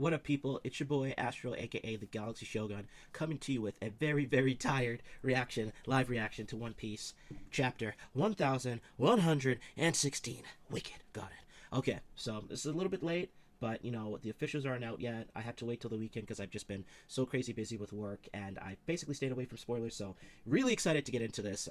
What up, people? It's your boy Astro, aka the Galaxy Shogun, coming to you with a very, very tired live reaction to One Piece, chapter 1116. Wicked, got it. Okay, so this is a little bit late, but you know, the officials aren't out yet. I had to wait till the weekend because I've just been so crazy busy with work, and I basically stayed away from spoilers, so really excited to get into this.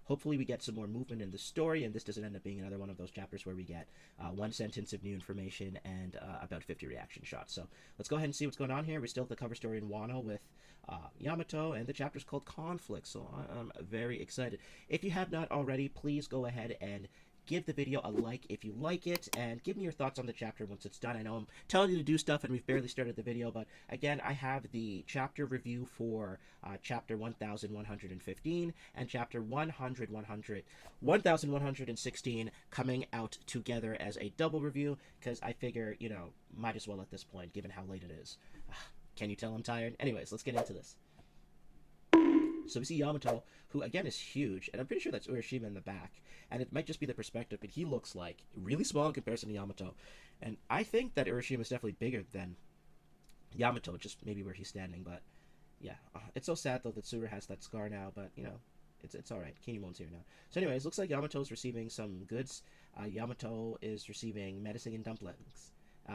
Hopefully we get some more movement in the story, and this doesn't end up being another one of those chapters where we get one sentence of new information and about 50 reaction shots. So let's go ahead and see what's going on here. We're still at the cover story in Wano with Yamato, and the chapter's called Conflict, so I'm very excited. If you have not already, please go ahead and give the video a like if you like it, and give me your thoughts on the chapter once it's done. I know I'm telling you to do stuff and we've barely started the video, but again, I have the chapter review for chapter 1115 and chapter 1116 coming out together as a double review, because I figure, you know, might as well at this point, given how late it is. Can you tell I'm tired? Anyways, let's get into this. So we see Yamato, who again is huge, and I'm pretty sure that's Urashima in the back, and it might just be the perspective, but he looks like really small in comparison to Yamato, and I think that Urashima is definitely bigger than Yamato, just maybe where he's standing. But yeah, it's so sad though that Sura has that scar now, but you know, it's all right. Kinemon's here now. So anyways, looks like Yamato's receiving some goods. Yamato is receiving medicine and dumplings.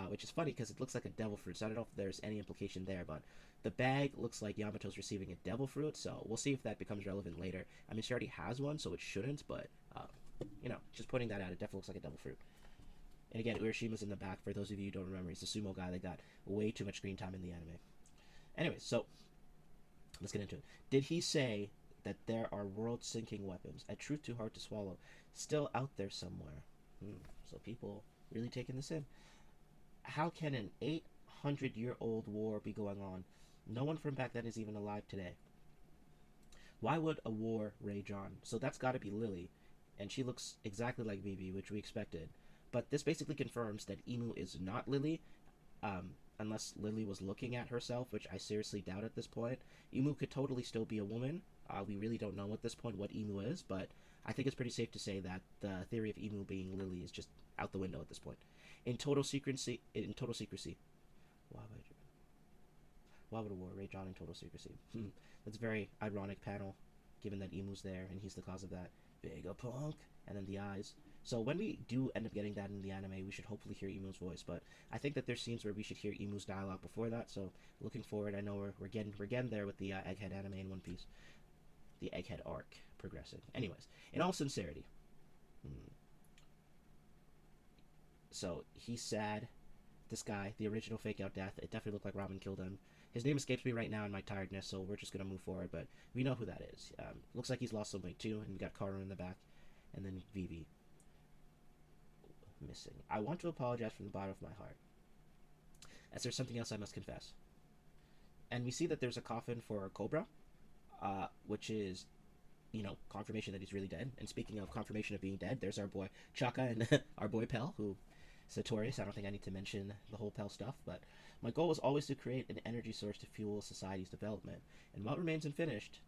Which is funny because it looks like a devil fruit, so I don't know if there's any implication there, but the bag looks like Yamato's receiving a devil fruit, so we'll see if that becomes relevant later. I mean, she already has one, so it shouldn't, but, you know, just pointing that out, it definitely looks like a devil fruit. And again, Urashima's in the back. For those of you who don't remember, he's the sumo guy that got way too much screen time in the anime. Anyways, so, let's get into it. Did he say that there are world-sinking weapons, a truth too hard to swallow, still out there somewhere? So people really taking this in. How can an 800-year-old war be going on? No one from back then is even alive today. Why would a war rage on? So that's got to be Lily, and she looks exactly like Vivi, which we expected. But this basically confirms that Imu is not Lily, unless Lily was looking at herself, which I seriously doubt at this point. Imu could totally still be a woman. We really don't know at this point what Imu is, but I think it's pretty safe to say that the theory of Imu being Lily is just out the window at this point. In total secrecy, why would a war rage on in total secrecy? That's a very ironic panel, given that Imu's there and he's the cause of that. Vegapunk, and then the eyes. So when we do end up getting that in the anime, we should hopefully hear Imu's voice. But I think that there's scenes where we should hear Imu's dialogue before that. So looking forward. I know we're getting there with the Egghead anime in One Piece, the Egghead arc progressing. Anyways, in all sincerity. So he's sad. This guy, the original fake out death, it definitely looked like Robin killed him. His name escapes me right now in my tiredness, so we're just gonna move forward. But we know who that is. Looks like he's lost some weight too, and we got Karu in the back, and then Vivi missing. I want to apologize from the bottom of my heart, as there's something else I must confess. And we see that there's a coffin for Cobra, which is, you know, confirmation that he's really dead. And speaking of confirmation of being dead, there's our boy Chaka and our boy Pell, who Satorius. I don't think I need to mention the whole Pell stuff, but my goal was always to create an energy source to fuel society's development. And what remains unfinished,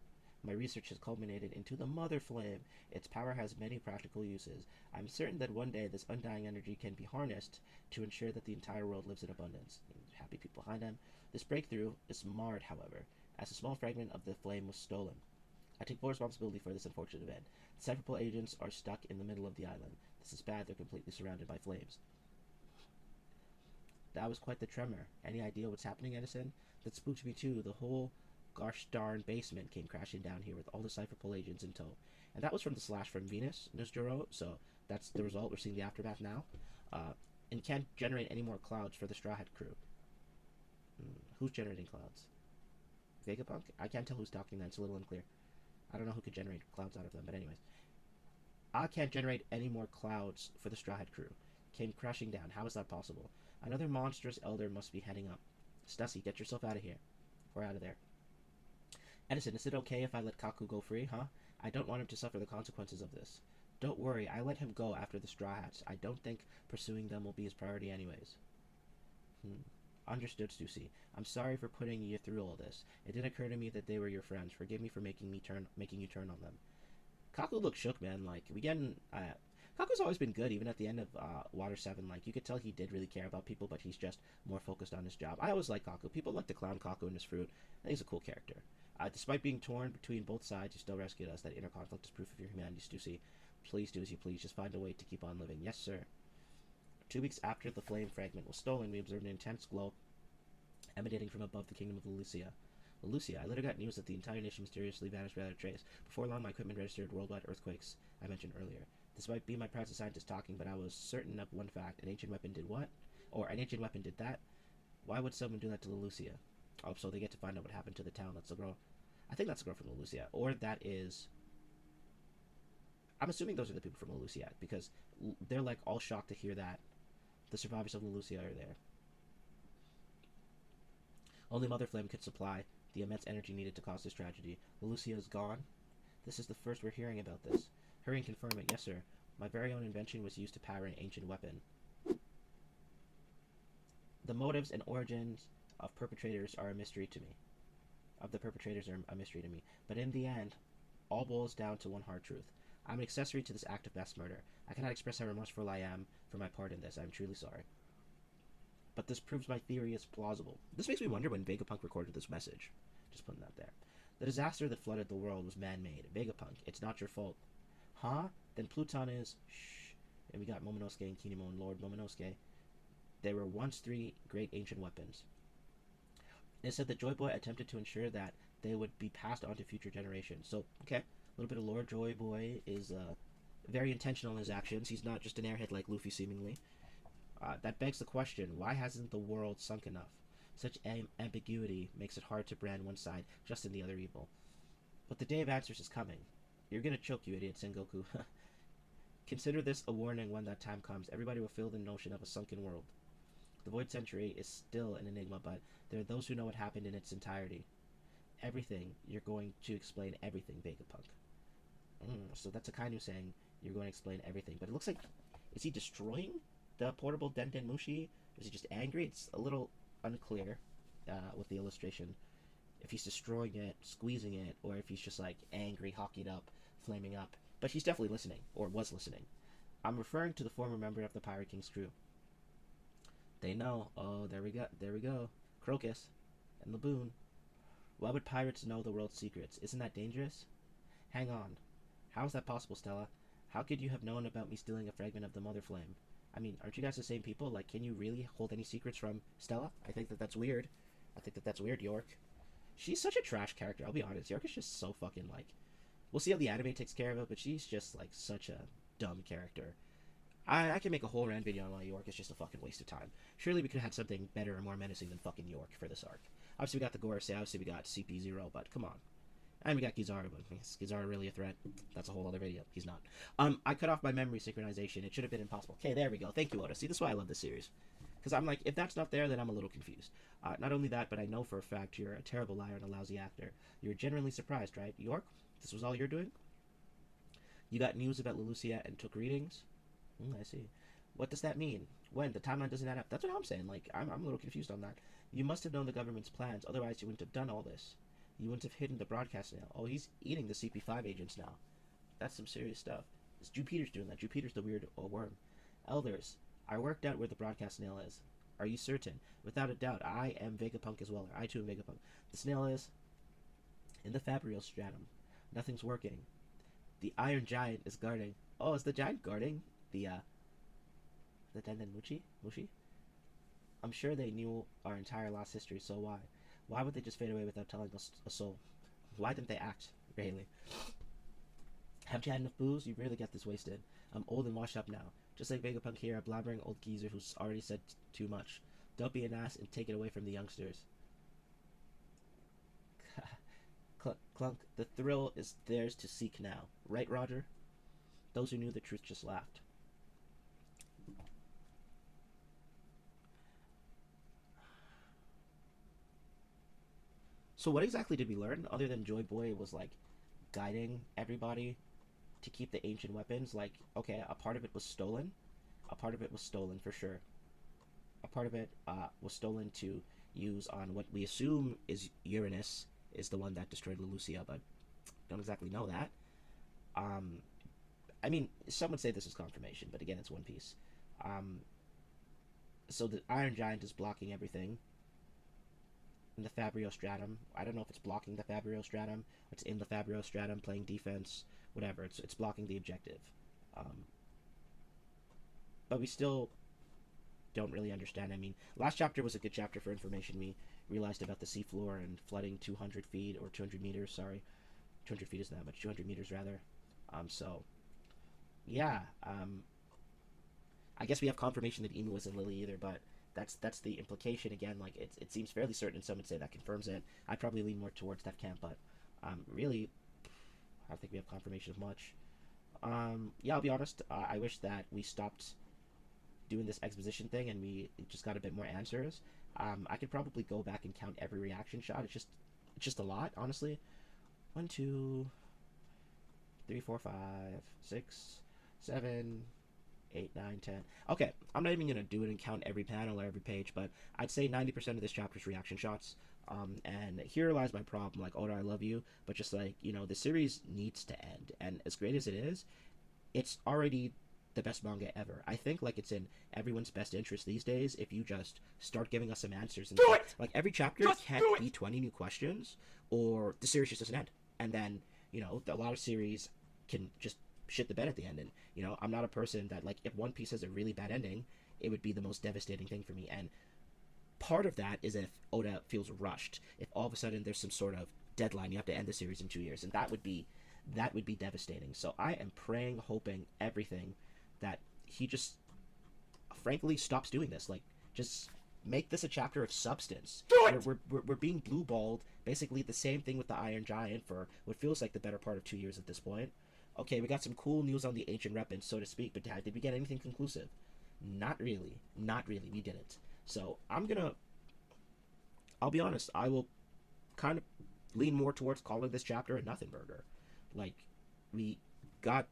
my research has culminated into the Mother Flame. Its power has many practical uses. I'm certain that one day this undying energy can be harnessed to ensure that the entire world lives in abundance. Happy people behind him. This breakthrough is marred, however, as a small fragment of the flame was stolen. I take full responsibility for this unfortunate event. The Cypherpole agents are stuck in the middle of the island. This is bad, they're completely surrounded by flames. That was quite the tremor. Any idea what's happening, Edison? That spooked me too. The whole gosh darn basement came crashing down here with all the Cypherpole agents in tow. And that was from the slash from Venus, Nusjuro, so that's the result. We're seeing the aftermath now. And can't generate any more clouds for the Straw Hat crew. Who's generating clouds? Vegapunk? I can't tell who's talking then, it's a little unclear. I don't know who could generate clouds out of them, but anyways. I can't generate any more clouds for the Straw Hat crew. Came crashing down. How is that possible? Another monstrous elder must be heading up. Stussy, get yourself out of here. Or out of there. Edison, is it okay if I let Kaku go free, huh? I don't want him to suffer the consequences of this. Don't worry, I let him go after the Straw Hats. I don't think pursuing them will be his priority anyways. Understood, Stussy. I'm sorry for putting you through all this. It didn't occur to me that they were your friends. Forgive me for making you turn on them. Kaku looks shook, man. Like, we getting Kaku's always been good, even at the end of Water 7. Like, you could tell he did really care about people, but he's just more focused on his job. I always like Kaku. People like to clown Kaku and his fruit. I think he's a cool character. Despite being torn between both sides, you still rescued us. That inner conflict is proof of your humanity, Stussy. Please do as you please. Just find a way to keep on living. Yes, sir. 2 weeks after the flame fragment was stolen, we observed an intense glow emanating from above the kingdom of Lucia. Lucia, I later got news that the entire nation mysteriously vanished without a trace. Before long, my equipment registered worldwide earthquakes I mentioned earlier. This might be my proud scientist talking, but I was certain of one fact. An ancient weapon did what? Or an ancient weapon did that? Why would someone do that to Lucia? Oh, so they get to find out what happened to the town. That's the girl. I think that's the girl from Lucia. Or that is... I'm assuming those are the people from Lucia, because they're like all shocked to hear that the survivors of Lucia are there. Only Mother Flame could supply the immense energy needed to cause this tragedy. Lucia is gone. This is the first we're hearing about this. Hurry and confirm it. Yes, sir. My very own invention was used to power an ancient weapon. The motives and origins of perpetrators are a mystery to me. But in the end, all boils down to one hard truth. I'm an accessory to this act of mass murder. I cannot express how remorseful I am for my part in this. I am truly sorry. But this proves my theory is plausible. This makes me wonder when Vegapunk recorded this message. Just putting that there. The disaster that flooded the world was man-made. Vegapunk, it's not your fault. Huh? Then Pluton is... Shh. And we got Momonosuke and Kinemo and Lord Momonosuke. There were once 3 great ancient weapons. It said that Joy Boy attempted to ensure that they would be passed on to future generations. So, okay, a little bit of lore. Joy Boy is very intentional in his actions. He's not just an airhead like Luffy, seemingly. That begs the question, why hasn't the world sunk enough? Such ambiguity makes it hard to brand one side just in the other evil. But the day of answers is coming. You're gonna choke, you idiot, Sengoku. Consider this a warning when that time comes. Everybody will feel the notion of a sunken world. The Void Century is still an enigma, but there are those who know what happened in its entirety. Everything. You're going to explain everything, Vegapunk. So that's Akainu saying you're going to explain everything. But it looks like... Is he destroying the portable Denden Mushi? Or is he just angry? It's a little unclear with the illustration. If he's destroying it, squeezing it, or if he's just like angry, hockeyed up, flaming up. But he's definitely listening, or was listening. I'm referring to the former member of the Pirate King's crew. They know. Oh, there we go. Crocus and Laboon. Why would pirates know the world's secrets? Isn't that dangerous? Hang on. How is that possible, Stella? How could you have known about me stealing a fragment of the Mother Flame? I mean, aren't you guys the same people? Like, can you really hold any secrets from Stella? I think that's weird. York. She's such a trash character, I'll be honest. York is just so fucking, like... We'll see how the anime takes care of it, but she's just, like, such a dumb character. I can make a whole rant video on why York is just a fucking waste of time. Surely we could have had something better and more menacing than fucking York for this arc. Obviously we got the Gorosei, obviously we got CP0, but come on. And we got Kizaru, but is Kizaru really a threat? That's a whole other video. He's not. I cut off my memory synchronization. It should have been impossible. Okay, there we go. Thank you, Oda. See, that's why I love this series. Because I'm like, if that's not there, then I'm a little confused. Not only that, but I know for a fact you're a terrible liar and a lousy actor. You're genuinely surprised, right? York, this was all you're doing? You got news about Leloucia and took readings? I see. What does that mean? When? The timeline doesn't add up. That's what I'm saying. Like, I'm a little confused on that. You must have known the government's plans, otherwise you wouldn't have done all this. You wouldn't have hidden the broadcast nail. Oh, he's eating the CP5 agents now. That's some serious stuff. It's Jupiter's doing that. Jupiter's the weird worm. Elders, I worked out where the broadcast snail is. Are you certain? Without a doubt, I am Vegapunk as well. I too am Vegapunk. The snail is in the Fabrial stratum. Nothing's working. The Iron Giant is guarding. Oh, is the giant guarding the Denden Mushi? I'm sure they knew our entire lost history, so why? Why would they just fade away without telling us a soul? Why didn't they act, Rayleigh? Haven't you had enough booze? You really get this wasted. I'm old and washed up now. Just like Vegapunk here, a blabbering old geezer who's already said too much. Don't be an ass and take it away from the youngsters. Clunk, clunk. The thrill is theirs to seek now. Right, Roger? Those who knew the truth just laughed. So what exactly did we learn, other than Joy Boy was, like, guiding everybody to keep the ancient weapons? Like, okay, a part of it was stolen. A part of it was stolen, for sure. A part of it was stolen to use on what we assume is Uranus, is the one that destroyed Leloucia, but don't exactly know that. I mean, some would say this is confirmation, but again, it's One Piece. So the Iron Giant is blocking everything in the Fabrio Stratum. I don't know if it's blocking the Fabrio Stratum. It's in the Fabrio Stratum, playing defense, whatever. It's blocking the objective. But we still don't really understand. I mean, last chapter was a good chapter for information. We realized about the seafloor and flooding 200 feet, or 200 meters, sorry. 200 feet isn't that much, 200 meters rather. So, yeah. I guess we have confirmation that Emu isn't Lily either, but that's the implication again. Like, it seems fairly certain. Some would say that confirms it. I'd probably lean more towards that camp, but really, I don't think we have confirmation of much. Yeah, I'll be honest. I wish that we stopped doing this exposition thing and we just got a bit more answers. I could probably go back and count every reaction shot. It's just a lot, honestly. 1, 2, 3, 4, 5, 6, 7, 8, 9, 10. Okay, I'm not even gonna do it and count every panel or every page, but I'd say 90% of this chapter's reaction shots. And here lies my problem. Like, Oda, I love you, but just like, the series needs to end. And as great as it is, it's already the best manga ever. I think like it's in everyone's best interest these days if you just start giving us some answers. And Do it! Like, every chapter can't be 20 new questions, or the series just doesn't end. And then, a lot of series can just shit the bed at the end. And, I'm not a person that, like, if One Piece has a really bad ending, it would be the most devastating thing for me. And part of that is if Oda feels rushed. If all of a sudden there's some sort of deadline, you have to end the series in 2 years, and that would be devastating. So I am praying, hoping, everything that he just frankly stops doing this. Like, just make this a chapter of substance. Do it! We're being blue-balled. Basically the same thing with the Iron Giant for what feels like the better part of 2 years at this point. Okay, we got some cool news on the ancient weapons, so to speak, but did we get anything conclusive? Not really. We didn't. So I'll be honest, I will kind of lean more towards calling this chapter a nothing burger. Like, we got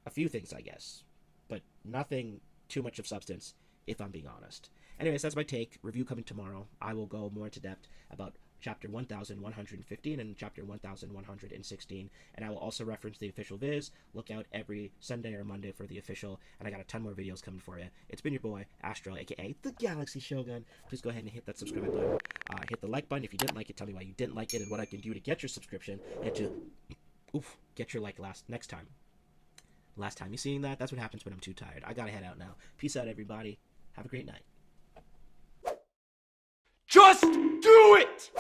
a few things, I guess, but nothing too much of substance, if I'm being honest. Anyways, that's my take. Review coming tomorrow. I will go more into depth about chapter 1115 and chapter 1116, and I will also reference the official viz. Look out every Sunday or Monday for the official, and I got a ton more videos coming for you. It's been your boy, Astro, aka the Galaxy Shogun. Please go ahead and hit that subscribe button. Hit the like button if you didn't like it. Tell me why you didn't like it and what I can do to get your subscription and to get your like next time. Last time you seeing that, that's what happens when I'm too tired. I gotta head out now. Peace out, everybody. Have a great night. Just do it!